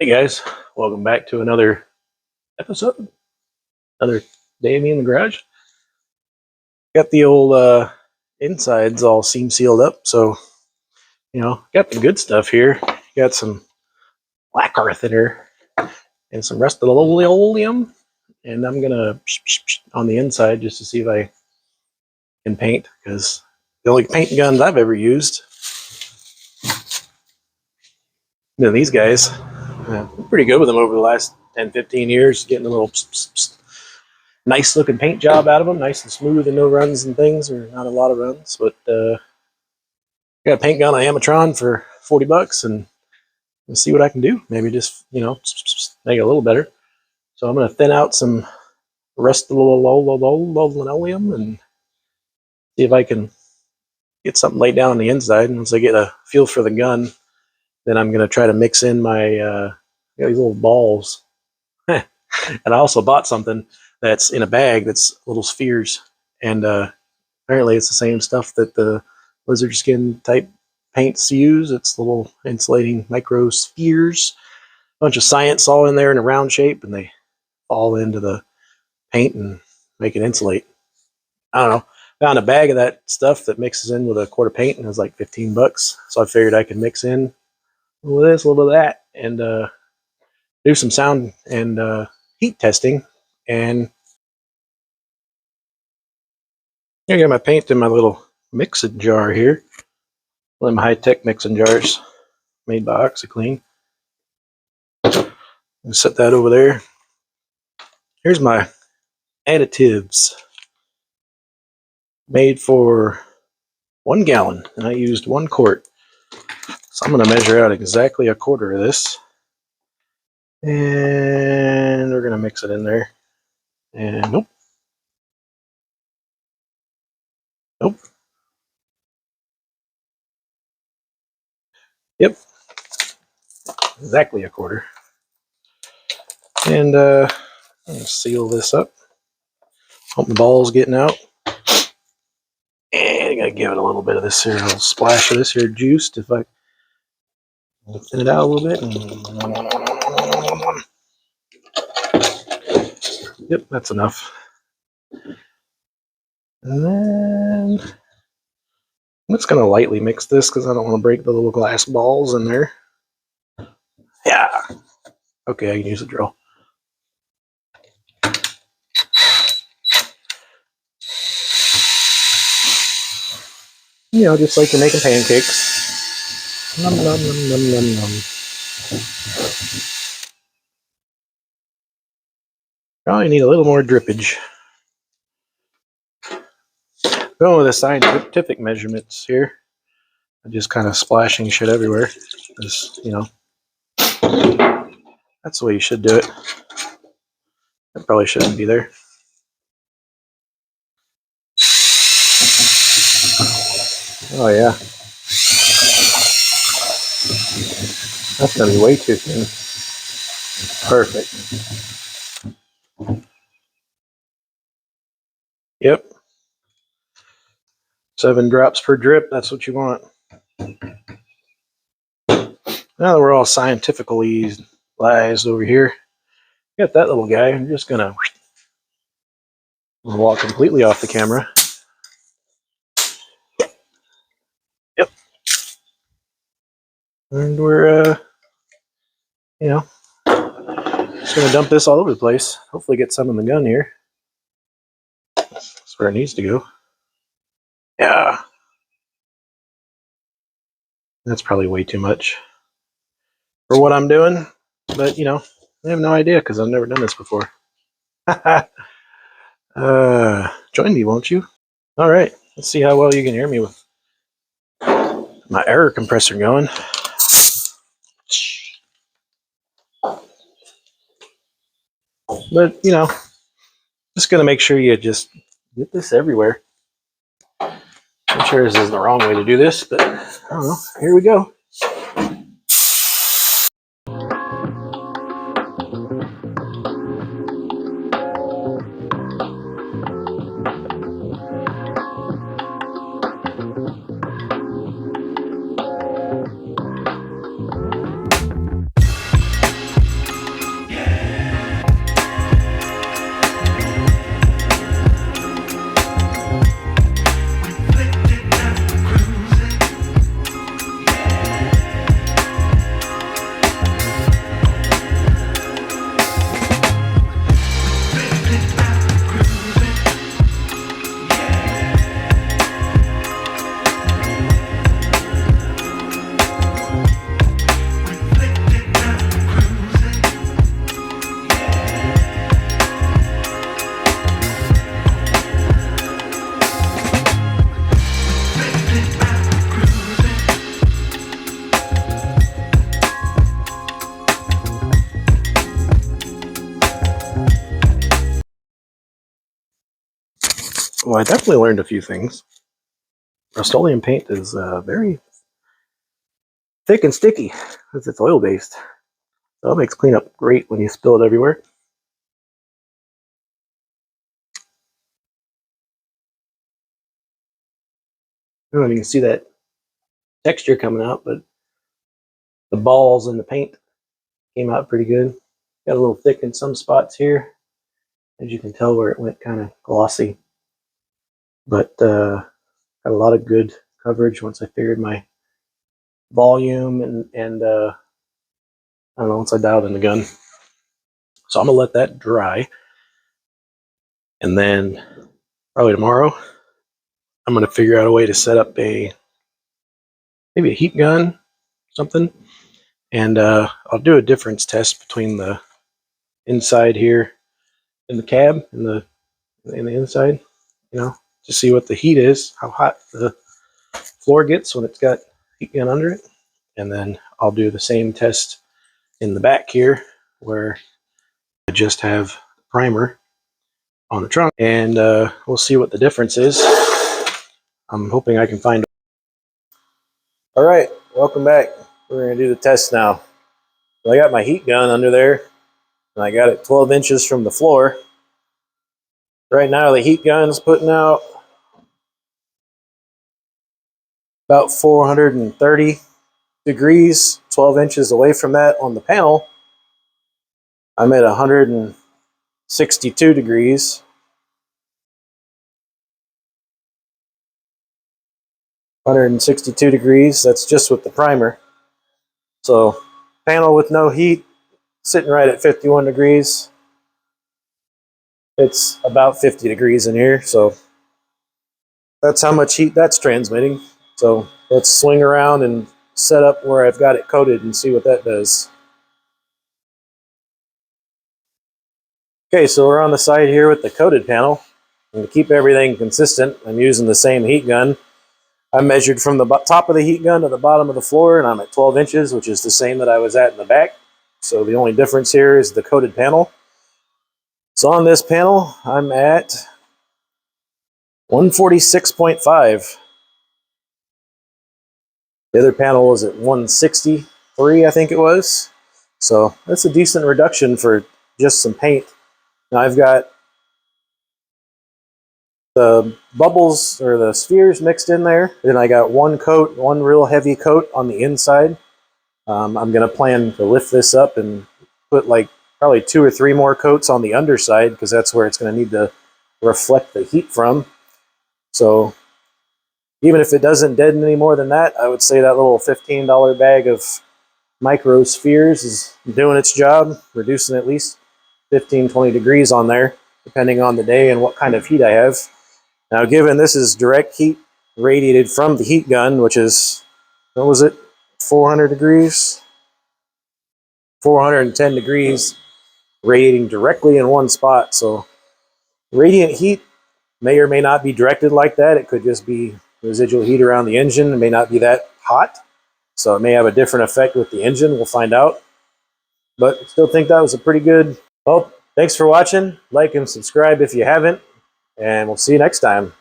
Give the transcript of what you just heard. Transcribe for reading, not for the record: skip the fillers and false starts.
Hey guys, welcome back to another episode. Another day of me in the garage. Got the old insides all seam sealed up, so got the good stuff here. Got some lacquer thinner and some Rust-Oleum, and I'm gonna on the inside just to see if I can paint, because the only paint guns I've ever used, these guys, I'm pretty good with them over the last 10-15 years, getting a little nice looking paint job out of them, nice and smooth and no runs and things, or not a lot of runs. But got a paint gun on Amatron for $40, and we'll see what I can do. Maybe just make it a little better. So I'm going to thin out some Rust-Oleum and see if I can get something laid down on the inside. And once I get a feel for the gun, then I'm going to try to mix in my these little balls. And I also bought something that's in a bag that's little spheres, and apparently it's the same stuff that the lizard skin type paints use. It's little insulating micro spheres, a bunch of science all in there in a round shape, and they fall into the paint and make it insulate. I don't know. Found a bag of that stuff that mixes in with a quart of paint, and it was like $15. So I figured I could mix in a little of this, a little bit of that, and do some sound and heat testing. And I got my paint in my little mixing jar here. One of them high-tech mixing jars made by OxyClean. And set that over there. Here's my additives made for 1 gallon, and I used 1 quart. So I'm going to measure out exactly a quarter of this, and we're going to mix it in there. And nope. Yep, exactly a quarter. And I'm going to seal this up. Hope the ball's getting out. And I got to give it a little bit of this here, a little splash of this here juiced. If I thin it out a little bit. Yep, that's enough. And then I'm just going to lightly mix this because I don't want to break the little glass balls in there. Yeah. Okay, I can use a drill. Just like you're making pancakes. Nom, nom, nom, nom, nom, nom. Probably need a little more drippage. Going with the scientific measurements here. I'm just kind of splashing shit everywhere. Just, that's the way you should do it. That probably shouldn't be there. Oh yeah. That's going to be way too thin. Perfect. Yep. 7 drops per drip. That's what you want. Now that we're all scientifically lies over here, got that little guy. I'm just going to walk completely off the camera. Yep. And we're, just going to dump this all over the place. Hopefully get some in the gun here. That's where it needs to go. Yeah. That's probably way too much for what I'm doing. But, I have no idea because I've never done this before. Join me, won't you? All right. Let's see how well you can hear me with my air compressor going. But, just going to make sure you just get this everywhere. I'm sure this is the wrong way to do this, but I don't know. Here we go. Well, I definitely learned a few things. Rust-Oleum paint is very thick and sticky because it's oil-based. So it makes cleanup great when you spill it everywhere. I don't know if you can see that texture coming out, but the balls in the paint came out pretty good. Got a little thick in some spots here, as you can tell where it went kind of glossy. But got a lot of good coverage once I figured my volume and I don't know, once I dialed in the gun. So I'm gonna let that dry, and then probably tomorrow I'm gonna figure out a way to set up maybe a heat gun, something, and I'll do a difference test between the inside here in the cab and the inside, to see what the heat is, how hot the floor gets when it's got heat gun under it, and then I'll do the same test in the back here where I just have primer on the trunk, and we'll see what the difference is. I'm hoping I can find. All right, welcome back. We're going to do the test now. So I got my heat gun under there, and I got it 12 inches from the floor. Right now the heat gun's putting out about 430 degrees, 12 inches away from that on the panel. I'm at 162 degrees. 162 degrees, that's just with the primer. So panel with no heat, sitting right at 51 degrees. It's about 50 degrees in here, so that's how much heat that's transmitting. So let's swing around and set up where I've got it coated and see what that does. Okay, so we're on the side here with the coated panel. And to keep everything consistent, I'm using the same heat gun. I measured from the top of the heat gun to the bottom of the floor, and I'm at 12 inches, which is the same that I was at in the back. So the only difference here is the coated panel. So on this panel, I'm at 146.5. The other panel was at 163, I think it was. So that's a decent reduction for just some paint. Now I've got the bubbles or the spheres mixed in there. Then I got one real heavy coat on the inside. I'm going to plan to lift this up and put like probably 2 or 3 more coats on the underside, because that's where it's going to need to reflect the heat from. So even if it doesn't deaden any more than that, I would say that little $15 bag of micro spheres is doing its job, reducing at least 15-20 degrees on there, depending on the day and what kind of heat I have. Now, given this is direct heat radiated from the heat gun, which is, what was it, 400 degrees? 410 degrees radiating directly in one spot. So radiant heat may or may not be directed like that. It could just be residual heat around the engine. It may not be that hot, so it may have a different effect with the engine. We'll find out. But I still think that was a pretty good. Well, thanks for watching. Like and subscribe if you haven't, and we'll see you next time.